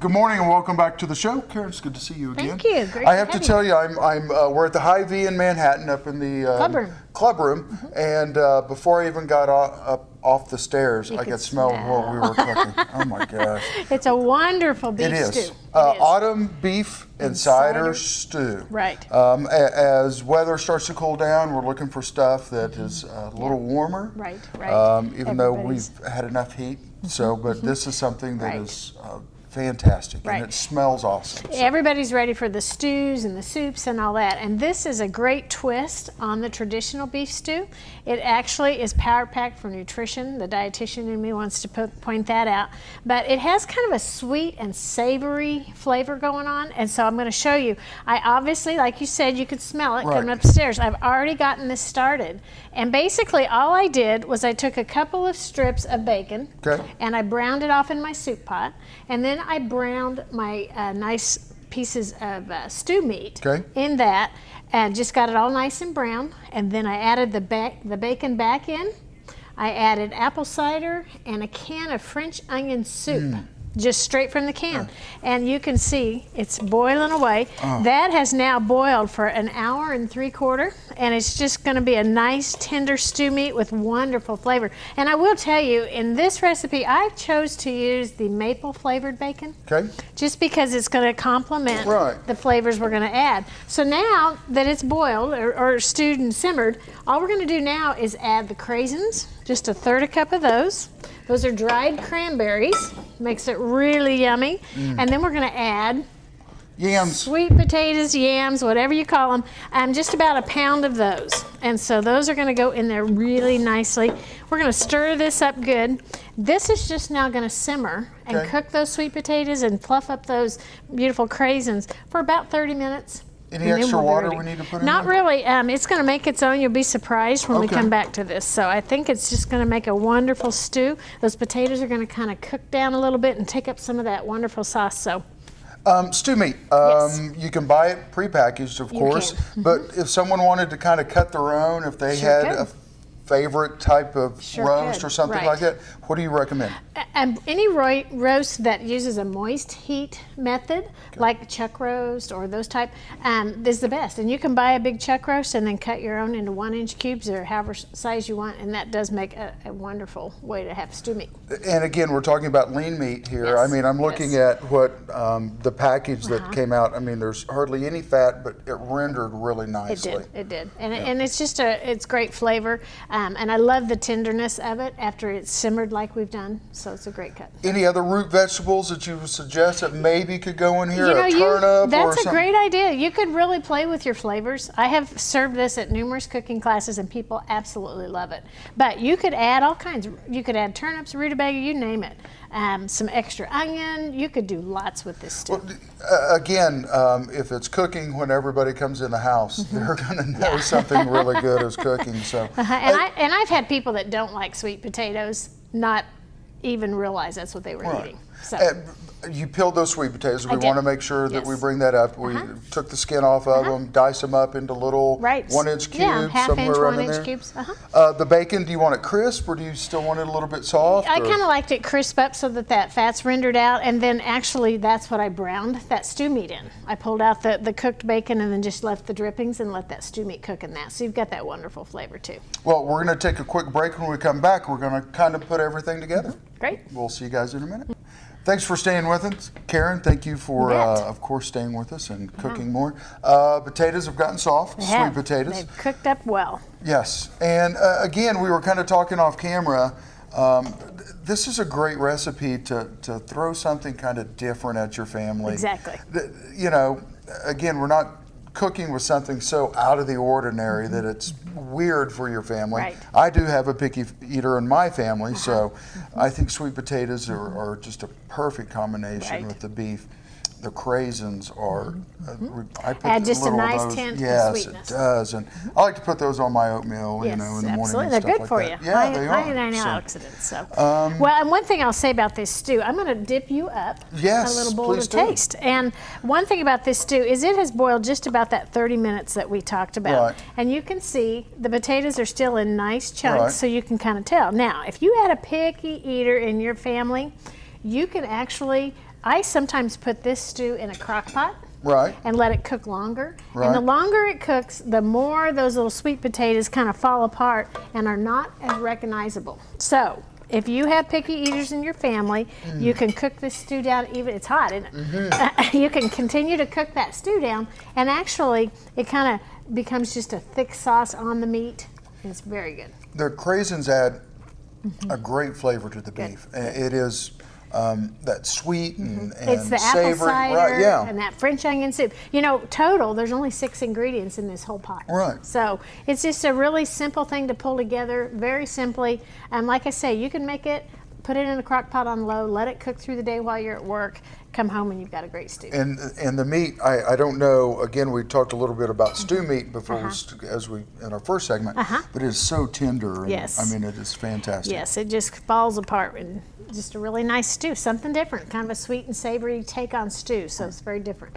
Good morning and welcome back to the show. Karen, it's good to see you again. Thank you. Great I have to tell you, we're at the Hy-Vee in Manhattan up in the club room, and before I even got up off the stairs, I could smell what we were cooking. Oh my gosh. It's a wonderful beef stew. It is. Autumn beef and cider stew. Right. As weather starts to cool down, we're looking for stuff that is a little warmer. Right, right. Even though we've had enough heat. But this is something that is fantastic, and it smells awesome. So. Everybody's ready for the stews and the soups and all that, and this is a great twist on the traditional beef stew. It actually is power-packed for nutrition. The dietitian in me wants to point that out, but it has kind of a sweet and savory flavor going on, and so I'm going to show you. I obviously, like you said, you could smell it coming upstairs. I've already gotten this started, and basically all I did was I took a couple of strips of bacon, and I browned it off in my soup pot, and then I browned my nice pieces of stew meat in that, and just got it all nice and brown. And then I added the bacon back in. I added apple cider and a can of French onion soup. Just straight from the can. And you can see it's boiling away. That has now boiled for an hour and 3/4, and it's just going to be a nice tender stew meat with wonderful flavor. And I will tell you, in this recipe, I chose to use the maple flavored bacon. Just because it's going to complement the flavors we're going to add. So now that it's boiled or stewed and simmered, all we're going to do now is add the craisins, just a 1/3 cup of those. Those are dried cranberries, makes it really yummy. And then we're gonna add yams, sweet potatoes, yams, whatever you call them, just about a pound of those. And so those are gonna go in there really nicely. We're gonna stir this up good. This is just now gonna simmer and cook those sweet potatoes and fluff up those beautiful craisins for about 30 minutes. Any extra water we need to put in? Not really. It's going to make its own. You'll be surprised when we come back to this. So I think it's just going to make a wonderful stew. Those potatoes are going to kind of cook down a little bit and take up some of that wonderful sauce. So. Stew meat. You can buy it prepackaged, of course. But if someone wanted to kind of cut their own, if they had a favorite type of roast or something like that, what do you recommend? Any roast that uses a moist heat method, like chuck roast or those type, is the best. And you can buy a big chuck roast and then cut your own into 1-inch cubes or however size you want, and that does make a wonderful way to have stew meat. And again, we're talking about lean meat here. I mean, I'm looking at what the package that came out. I mean, there's hardly any fat, but it rendered really nicely. It did. And it's just it's great flavor. And I love the tenderness of it after it's simmered like we've done, so it's a great cut. Any other root vegetables that you would suggest that maybe could go in here? You know, a turnip that's or something? A great idea. You could really play with your flavors. I have served this at numerous cooking classes and people absolutely love it. But you could add all kinds. You could add turnips, rutabaga, you name it. Some extra onion. You could do lots with this stew. Well, again, if it's cooking when everybody comes in the house, they're going to know something really good is cooking. So, and I've had people that don't like sweet potatoes not even realize that's what they were eating. So. You peeled those sweet potatoes. We want to make sure that we bring that up. We took the skin off of them, diced them up into little 1-inch cubes, half-inch, somewhere around in 1-inch there. cubes. The bacon, do you want it crisp or do you still want it a little bit soft? I kind of liked it crisp up so that fat's rendered out, and then actually that's what I browned that stew meat in. I pulled out the cooked bacon and then just left the drippings and let that stew meat cook in that. So you've got that wonderful flavor too. Well, we're going to take a quick break. When we come back, we're going to kind of put everything together. Great. We'll see you guys in a minute. Thanks for staying with us. Karen, thank you for, of course, staying with us and cooking more. Potatoes have gotten soft, sweet potatoes. They've cooked up well. Yes, and again, we were kind of talking off camera. This is a great recipe to throw something kind of different at your family. Exactly. You know, again, we're not cooking with something so out of the ordinary that it's weird for your family. I do have a picky eater in my family, so I think sweet potatoes are just a perfect combination with the beef. The craisins are, I put add just a nice those, hint yes, of sweetness. It does, and I like to put those on my oatmeal, you know, in the morning. Absolutely, and they're stuff good like for that. you. Yeah, they are. Antioxidants. So, well, and one thing I'll say about this stew, I'm going to dip you up a little bowl to taste. And one thing about this stew is it has boiled just about that 30 minutes that we talked about, and you can see the potatoes are still in nice chunks, so you can kind of tell. Now, if you had a picky eater in your family, you can actually I sometimes put this stew in a crock pot. Right. And let it cook longer. Right. And the longer it cooks, the more those little sweet potatoes kind of fall apart and are not as recognizable. So if you have picky eaters in your family, you can cook this stew down, even it's hot, isn't it? You can continue to cook that stew down, and actually it kind of becomes just a thick sauce on the meat. And it's very good. The craisins add a great flavor to the beef. It is that sweet and It's the savory. apple cider Right, yeah. and that French onion soup. You know, total, there's only 6 ingredients in this whole pot. Right. So it's just a really simple thing to pull together, very simply. And like I say, you can make it, put it in a crock pot on low, let it cook through the day while you're at work, come home and you've got a great stew. And the meat, I don't know, again, we talked a little bit about stew meat before in our first segment, but it's so tender. And, Yes. I mean, it is fantastic. Yes, it just falls apart, and just a really nice stew, something different, kind of a sweet and savory take on stew, so it's very different.